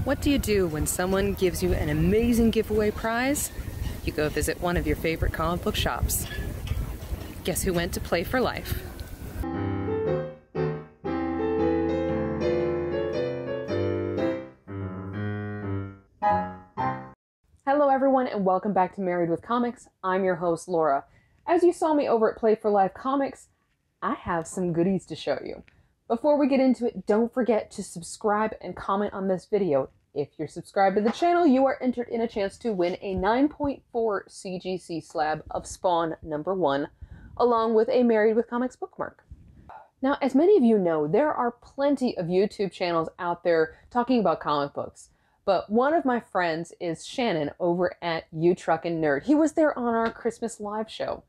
What do you do when someone gives you an amazing giveaway prize? You go visit one of your favorite comic book shops. Guess who went to Play4Life? Hello everyone and welcome back to Married with Comics. I'm your host Laura. As you saw me over at Play4Life Comics, I have some goodies to show you. Before we get into it, don't forget to subscribe and comment on this video. If you're subscribed to the channel, you are entered in a chance to win a 9.4 CGC slab of Spawn #1, along with a Married with Comics bookmark. Now, as many of you know, there are plenty of YouTube channels out there talking about comic books. But one of my friends is Shannon over at Truckin Nerd. He was there on our Christmas live show.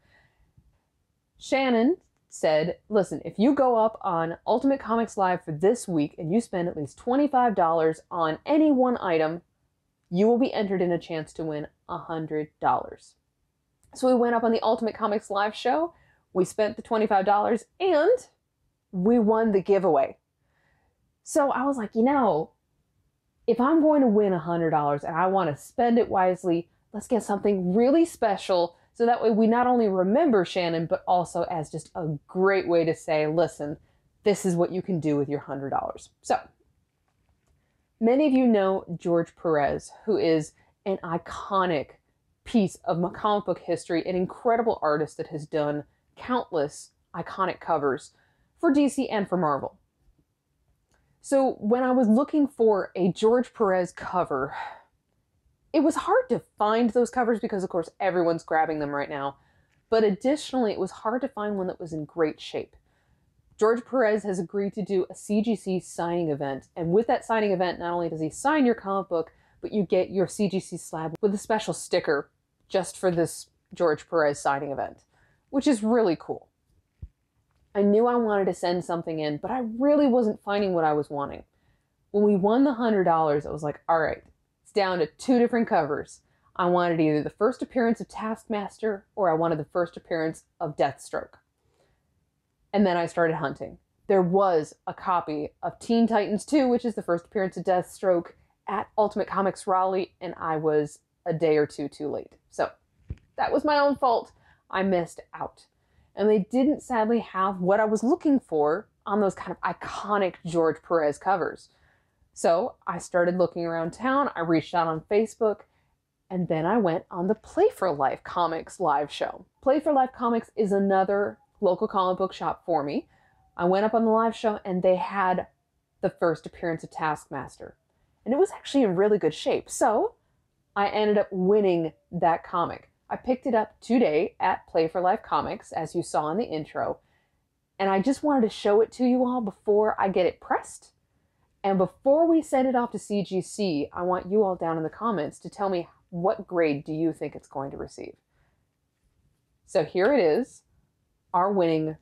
Shannon said, listen, if you go up on Ultimate Comics Live for this week and you spend at least $25 on any one item, you will be entered in a chance to win $100. So we went up on the Ultimate Comics Live show, we spent the $25, and we won the giveaway. So I was like, you know, if I'm going to win $100 and I want to spend it wisely, let's get something really special so that way we not only remember Shannon, but also as just a great way to say, listen, this is what you can do with your $100. So, many of you know George Perez, who is an iconic piece of comic book history, an incredible artist that has done countless iconic covers for DC and for Marvel. So when I was looking for a George Perez cover, it was hard to find those covers because, of course, everyone's grabbing them right now. But additionally, it was hard to find one that was in great shape. George Perez has agreed to do a CGC signing event. And with that signing event, not only does he sign your comic book, but you get your CGC slab with a special sticker just for this George Perez signing event, which is really cool. I knew I wanted to send something in, but I really wasn't finding what I was wanting. When we won the $100, I was like, all right, it's down to two different covers. I wanted either the first appearance of Taskmaster or I wanted the first appearance of Deathstroke. And then I started hunting. There was a copy of Teen Titans 2, which is the first appearance of Deathstroke, at Ultimate Comics Raleigh, and I was a day or two too late. So that was my own fault. I missed out. And they didn't sadly have what I was looking for on those kind of iconic George Perez covers. So I started looking around town, I reached out on Facebook, and then I went on the Play4Life Comics live show. Play4Life Comics is another local comic book shop for me. I went up on the live show and they had the first appearance of Taskmaster. And it was actually in really good shape. So I ended up winning that comic. I picked it up today at Play4Life Comics, as you saw in the intro, and I just wanted to show it to you all before I get it pressed. And before we send it off to CGC, I want you all down in the comments to tell me what grade do you think it's going to receive. So here it is, our winning,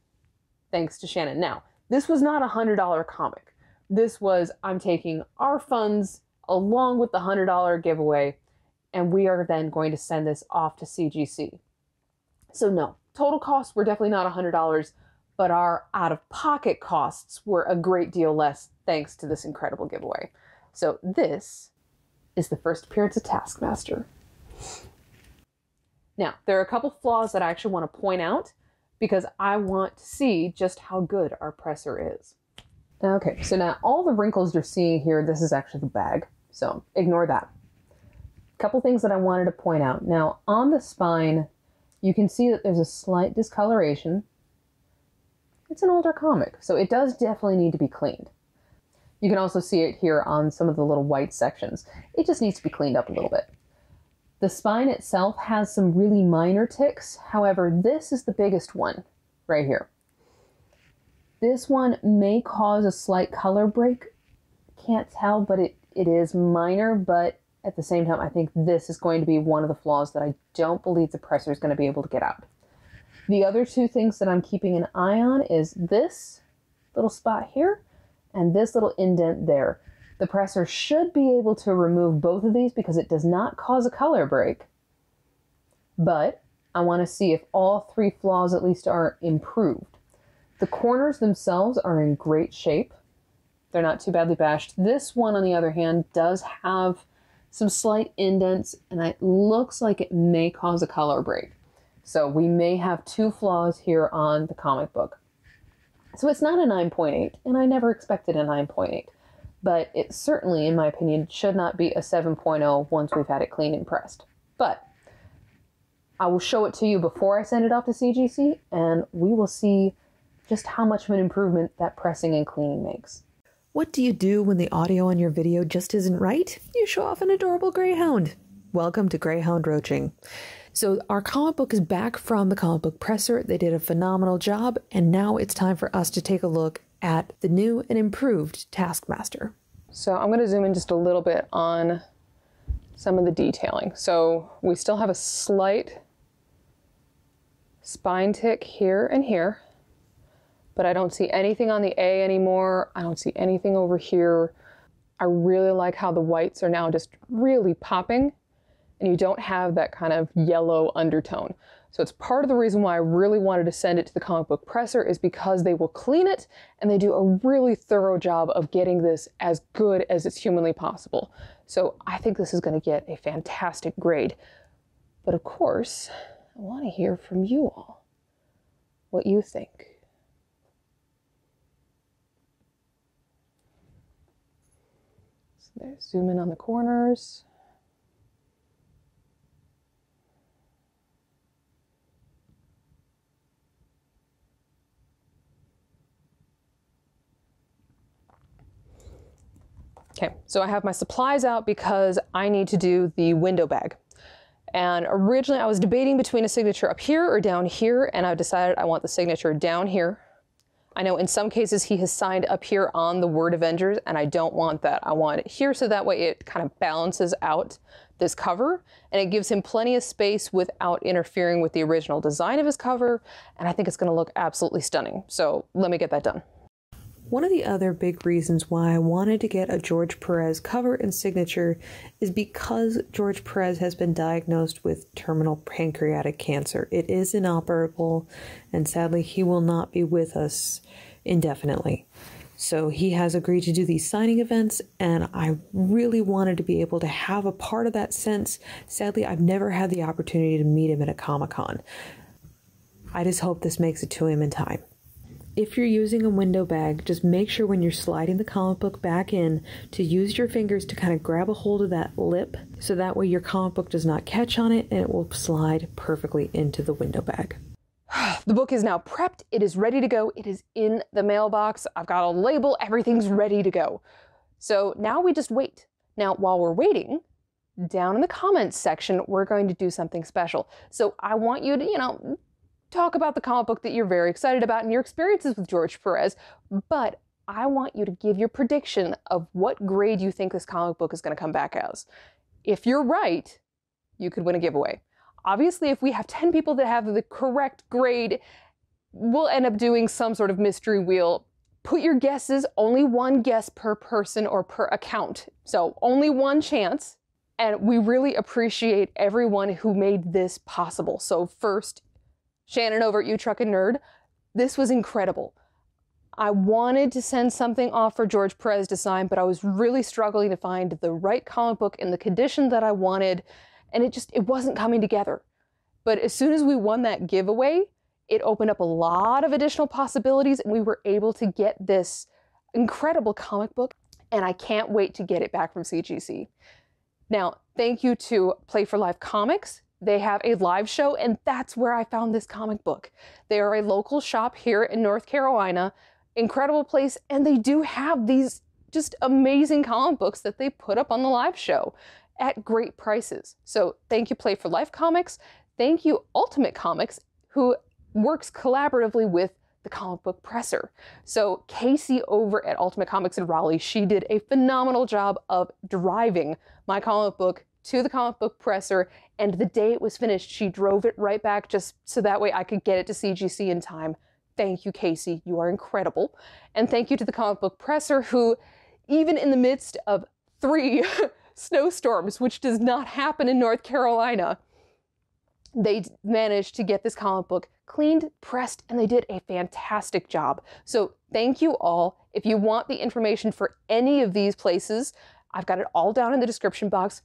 thanks to Shannon. Now, this was not a $100 comic. This was, I'm taking our funds along with the $100 giveaway, and we are then going to send this off to CGC. So no, total costs were definitely not $100, but our out-of-pocket costs were a great deal less thanks to this incredible giveaway. So this is the first appearance of Taskmaster. Now, there are a couple flaws that I actually want to point out because I want to see just how good our presser is. Okay, so now all the wrinkles you're seeing here, this is actually the bag, so ignore that. Couple things that I wanted to point out. Now, on the spine, you can see that there's a slight discoloration. It's an older comic, so it does definitely need to be cleaned. You can also see it here on some of the little white sections. It just needs to be cleaned up a little bit. The spine itself has some really minor ticks. However, this is the biggest one right here. This one may cause a slight color break. Can't tell, but it is minor, but at the same time, I think this is going to be one of the flaws that I don't believe the presser is going to be able to get out. The other two things that I'm keeping an eye on is this little spot here and this little indent there. The presser should be able to remove both of these because it does not cause a color break. But I want to see if all three flaws at least are improved. The corners themselves are in great shape. They're not too badly bashed. This one, on the other hand, does have some slight indents, and it looks like it may cause a color break. So we may have two flaws here on the comic book. So it's not a 9.8, and I never expected a 9.8. But it certainly, in my opinion, should not be a 7.0 once we've had it cleaned and pressed. But I will show it to you before I send it off to CGC, and we will see just how much of an improvement that pressing and cleaning makes. What do you do when the audio on your video just isn't right? You show off an adorable greyhound. Welcome to Greyhound Roaching. So our comic book is back from the comic book presser. They did a phenomenal job, and now it's time for us to take a look at the new and improved Taskmaster. So I'm going to zoom in just a little bit on some of the detailing. So we still have a slight spine tick here and here, but I don't see anything on the A anymore. I don't see anything over here. I really like how the whites are now just really popping, and you don't have that kind of yellow undertone. So it's part of the reason why I really wanted to send it to the comic book presser, is because they will clean it and they do a really thorough job of getting this as good as it's humanly possible. So I think this is going to get a fantastic grade. But of course, I want to hear from you all what you think. So there, zoom in on the corners. Okay, so I have my supplies out because I need to do the window bag. And originally I was debating between a signature up here or down here, and I decided I want the signature down here. I know in some cases he has signed up here on the word Avengers, and I don't want that. I want it here so that way it kind of balances out this cover, and it gives him plenty of space without interfering with the original design of his cover, and I think it's going to look absolutely stunning. So let me get that done. One of the other big reasons why I wanted to get a George Perez cover and signature is because George Perez has been diagnosed with terminal pancreatic cancer. It is inoperable, and sadly he will not be with us indefinitely. So he has agreed to do these signing events, and I really wanted to be able to have a part of that since sadly I've never had the opportunity to meet him at a Comic-Con. I just hope this makes it to him in time. If you're using a window bag, just make sure when you're sliding the comic book back in to use your fingers to kind of grab a hold of that lip, so that way your comic book does not catch on it and it will slide perfectly into the window bag. The book is now prepped. It is ready to go. It is in the mailbox. I've got a label. Everything's ready to go. So now we just wait. Now, while we're waiting, down in the comments section, we're going to do something special. So I want you to, talk about the comic book that you're very excited about and your experiences with George Perez, but I want you to give your prediction of what grade you think this comic book is going to come back as. If you're right, you could win a giveaway. Obviously, if we have 10 people that have the correct grade, we'll end up doing some sort of mystery wheel. Put your guesses, only one guess per person or per account. So only one chance. And we really appreciate everyone who made this possible. So first, Shannon over at Truckin Nerd, this was incredible. I wanted to send something off for George Perez to sign, but I was really struggling to find the right comic book in the condition that I wanted, and it wasn't coming together. But as soon as we won that giveaway, it opened up a lot of additional possibilities, and we were able to get this incredible comic book, and I can't wait to get it back from CGC. Now, thank you to Play4Life Comics. They have a live show, and that's where I found this comic book. They are a local shop here in North Carolina, incredible place, and they do have these just amazing comic books that they put up on the live show at great prices. So thank you, Play4Life Comics. Thank you, Ultimate Comics, who works collaboratively with the comic book presser. So Casey over at Ultimate Comics in Raleigh, she did a phenomenal job of driving my comic book to the comic book presser, and the day it was finished, she drove it right back just so that way I could get it to CGC in time. Thank you, Casey. You are incredible. And thank you to the comic book presser, who, even in the midst of 3 snowstorms, which does not happen in North Carolina, they managed to get this comic book cleaned, pressed, and they did a fantastic job. So thank you all. If you want the information for any of these places, I've got it all down in the description box.